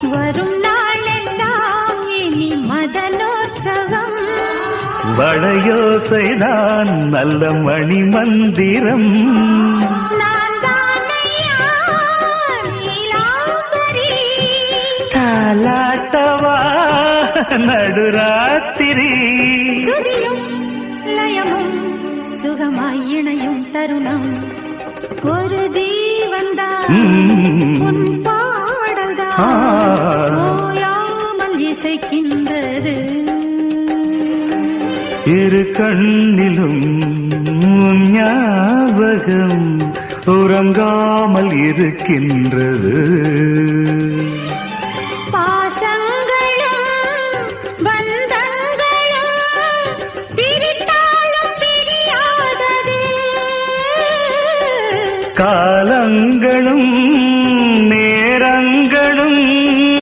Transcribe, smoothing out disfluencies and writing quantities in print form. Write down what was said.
வரும் நாளெல்லாம் இனி மதனோற்சவம். வளையோசைதான் நல்ல மணி மந்திரம். நான் தானையா நீலாம்பரி. தாலாட்டவா நடுராத்திரி. சுதியும் லயமும் சுகமாய் இணையும் தருணம். ஒரு ஜீவன்தான் உன் பாடல்தான் ஓயாமல் இசைக்கின்றது. இரு கண்ணிலும் உன் ஞாபகம் உறங்காமல் இருக்கின்றது. பாசங்களும் பந்தங்களும் பிரித்தாலும் பிரியாதது.